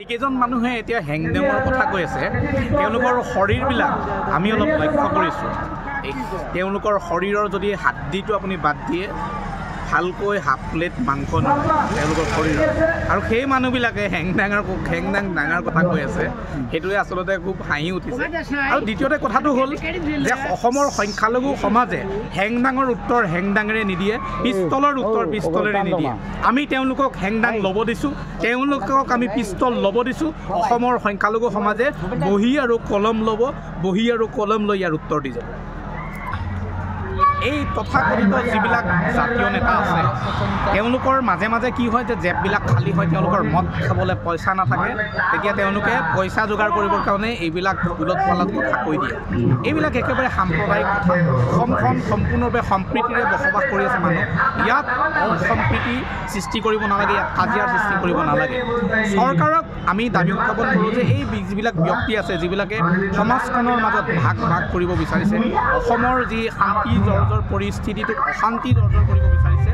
কেইজন মানুহে এতিয়া হেংডেমৰ কথা কৈ আছে তেওঁলোকৰ শৰীৰবিলাক আমি অলপ লক্ষ্য কৰিছোঁ তেওঁলোকৰ শৰীৰৰ যদি হাড়দিটো আপুনি বাদ দিয়ে ভালকৈ হাফ প্লেট মাংস তেওঁলোকৰ শৰীৰৰ আৰু সেই মানুহবিলাকে হেংদাং ডাঙৰ কথা কৈ আছে সেইটোৱে আচলতে খুব হাঁহি উঠিছে আৰু দ্বিতীয়তে কথাটো হ'ল যে অসমৰ সংখ্যালঘু সমাজে হেংদাঙৰ উত্তৰ হেংদাঙেৰে নিদিয়ে পিষ্টলৰ উত্তৰ পিষ্টলেৰে নিদিয়ে আমি তেওঁলোকক হেংদাং ল'ব দিছোঁ তেওঁলোকক আমি পিষ্টল ল'ব দিছোঁ অসমৰ সংখ্যালঘু সমাজে বহি আৰু কলম ল'ব বহি আৰু কলম লৈ ইয়াৰ উত্তৰ দি যাব এই তথাকথিত যিবিলাক জাতীয় নেতা আছে তেওঁলোকৰ মাজে মাজে কি হয় যে জেপবিলাক খালী হয় তেওঁলোকৰ মদ খাবলৈ পইচা নাথাকে তেতিয়া তেওঁলোকে পইচা যোগাৰ কৰিবৰ কাৰণে এইবিলাক উলট পালট কথা কৈ দিয়ে এইবিলাক একেবাৰে সাম্প্ৰদায়িক কথা অসমখন সম্পূৰ্ণভাৱে সম্প্ৰীতিৰে বসবাস কৰি আছে মানুহ ইয়াত অসম্প্ৰীতি সৃষ্টি কৰিব নালাগে ইয়াত কাজিয়াৰ সৃষ্টি কৰিব নালাগে চৰকাৰক আমি দাবী উত্থাপন কৰোঁ যে এই যিবিলাক ব্যক্তি আছে যিবিলাকে সমাজখনৰ মাজত ভাগ কৰিব বিচাৰিছে অসমৰ যি শান্তি পৰিস্থিতিটোক অশান্তি দৰ্জৰ কৰিব বিচাৰিছে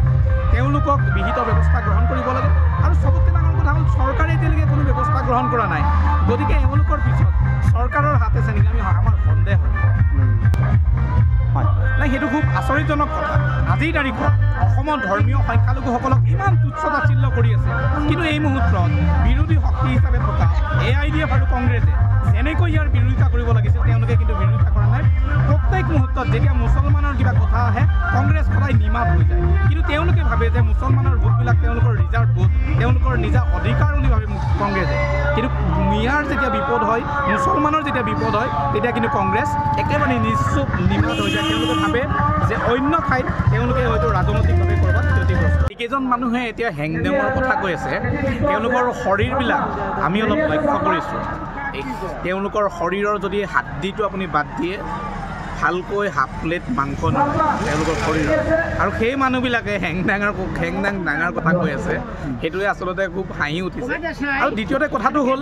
তেওঁলোকক বিহিত ব্যৱস্থা গ্ৰহণ কৰিব লাগে আৰু চবতকৈ ডাঙৰ কথা হ'ল চৰকাৰে এতিয়ালৈকে কোনো ব্যৱস্থা গ্ৰহণ কৰা নাই গতিকে এওঁলোকৰ পিছত চৰকাৰৰ হাত আছে নেকি আমি আমাৰ সন্দেহ হয় নাই সেইটো খুব আচৰিতজনক কথা আজিৰ তাৰিখত অসমৰ ধৰ্মীয় সংখ্যালঘুসকলক ইমান তুচ্ছ তাচ্ছিল্য কৰি আছে কিন্তু এই মুহূৰ্তত বিৰোধী শক্তি হিচাপে থকা AIDF আৰু কংগ্ৰেছে যেনেকৈ ইয়াৰ বিৰোধিতা কৰিব লাগিছিল তেওঁলোকে কিন্তু বিৰোধিতা কৰা নাই প্ৰত্যেক মুহূৰ্তত যেতিয়া মুছলমানৰ কিবা কথা আহে কংগ্ৰেছ সদায় নিমাত হৈ যায় কিন্তু তেওঁলোকে ভাবে যে মুছলমানৰ ভোটবিলাক তেওঁলোকৰ ৰিজাৰ্ভ ভোট তেওঁলোকৰ নিজা অধিকাৰ বুলি ভাবে কংগ্ৰেছে কিন্তু মিয়াৰ যেতিয়া বিপদ হয় মুছলমানৰ যেতিয়া বিপদ হয় তেতিয়া কিন্তু কংগ্ৰেছ একেবাৰে নিশ্চুপ নিমাত হৈ যায় তেওঁলোকে ভাবে যে অন্য ঠাইত তেওঁলোকে হয়তো ৰাজনৈতিকভাৱে ক'ৰবাত ক্ষতিগ্ৰস্ত কেইজন মানুহে এতিয়া হেংডেমৰ কথা কৈ আছে তেওঁলোকৰ শৰীৰবিলাক আমি অলপ লক্ষ্য কৰিছোঁ তেওঁলোকৰ শৰীৰৰ যদি হাড়দিটো আপুনি বাদ দিয়ে ভালকৈ হাফ প্লেট মাংস তেওঁলোকৰ শৰীৰৰ আৰু সেই মানুহবিলাকে হেংদাং ডাঙৰ কথা কৈ আছে সেইটোৱে আচলতে খুব হাঁহি উঠিছে আৰু দ্বিতীয়তে কথাটো হ'ল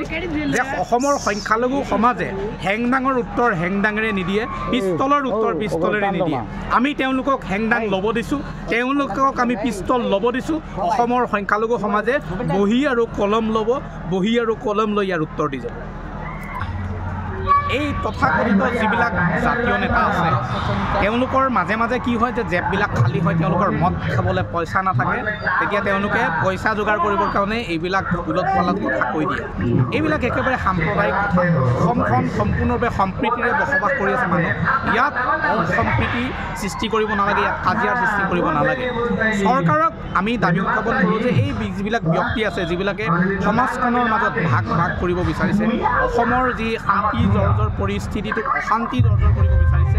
যে অসমৰ সংখ্যালঘু সমাজে হেংদাঙৰ উত্তৰ হেংদাঙেৰে নিদিয়ে পিষ্টলৰ উত্তৰ পিষ্টলেৰে নিদিয়ে আমি তেওঁলোকক হেংদাং ল'ব দিছোঁ তেওঁলোকক আমি পিষ্টল ল'ব দিছোঁ অসমৰ সংখ্যালঘু সমাজে বহি আৰু কলম ল'ব বহি আৰু কলম লৈ ইয়াৰ উত্তৰ দি যাব এই তথাকথিত যিবিলাক জাতীয় নেতা আছে তেওঁলোকৰ মাজে মাজে কি হয় যে জেপবিলাক খালী হয় তেওঁলোকৰ মদ খাবলৈ পইচা নাথাকে তেতিয়া তেওঁলোকে পইচা যোগাৰ কৰিবৰ কাৰণে এইবিলাক উলট পালট কথা কৈ দিয়ে এইবিলাক একেবাৰে সাম্প্ৰদায়িক কথা অসমখন সম্পূৰ্ণভাৱে সম্প্ৰীতিৰে বসবাস কৰি আছে মানুহ ইয়াত অসম্প্ৰীতি সৃষ্টি কৰিব নালাগে ইয়াত কাজিয়াৰ সৃষ্টি কৰিব নালাগে চৰকাৰক আমি দাবী উত্থাপন কৰোঁ যে এই যিবিলাক ব্যক্তি আছে যিবিলাকে সমাজখনৰ মাজত ভাগ কৰিব বিচাৰিছে অসমৰ যি শান্তি পৰিস্থিতিটোক অশান্তি দৰ্জৰ কৰিব বিচাৰিছে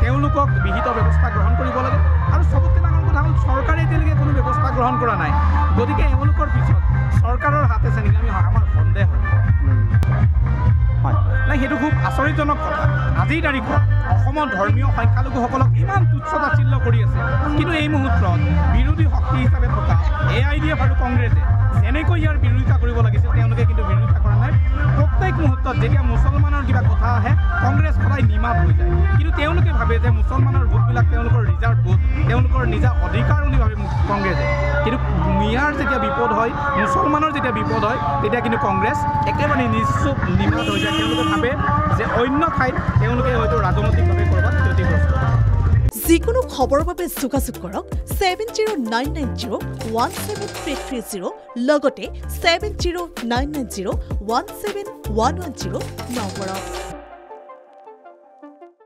তেওঁলোকক বিহিত ব্যৱস্থা গ্ৰহণ কৰিব লাগে আৰু চবতকৈ ডাঙৰ কথা হ'ল চৰকাৰে এতিয়ালৈকে কোনো ব্যৱস্থা গ্ৰহণ কৰা নাই গতিকে এওঁলোকৰ পিছত চৰকাৰৰ হাত আছে নেকি আমি আমাৰ সন্দেহ হয় নাই সেইটো খুব আচৰিতজনক কথা আজিৰ তাৰিখত অসমৰ ধৰ্মীয় সংখ্যালঘুসকলক ইমান তুচ্ছ তাচ্ছিল্য কৰি আছে কিন্তু এই মুহূৰ্তত বিৰোধী শক্তি হিচাপে থকা AIDF আৰু কংগ্ৰেছে যেনেকৈ ইয়াৰ বিৰোধিতা কৰিব লাগিছিল তেওঁলোকে কিন্তু বিৰোধিতা কৰা নাই প্ৰত্যেক মুহূৰ্তত যেতিয়া মুছলমানৰ কিবা কথা আহে কংগ্ৰেছ সদায় নিমাত হৈ যায় কিন্তু তেওঁলোকে ভাবে যে মুছলমানৰ ভোটবিলাক তেওঁলোকৰ ৰিজাৰ্ভ ভোট তেওঁলোকৰ নিজা অধিকাৰ বুলি ভাবে কংগ্ৰেছে কিন্তু মিয়াৰ যেতিয়া বিপদ হয় মুছলমানৰ যেতিয়া বিপদ হয় তেতিয়া কিন্তু কংগ্ৰেছ একেবাৰে নিশ্চুপ নিমাত হৈ যায় তেওঁলোকে ভাবে যে অন্য ঠাইত তেওঁলোকে হয়তো ৰাজনৈতিকভাৱে ক'ৰবাত ক্ষতিগ্ৰস্ত যিকোনো খবৰৰ বাবে যোগাযোগ কৰক 7099017330 লগতে 7099017110 নম্বৰত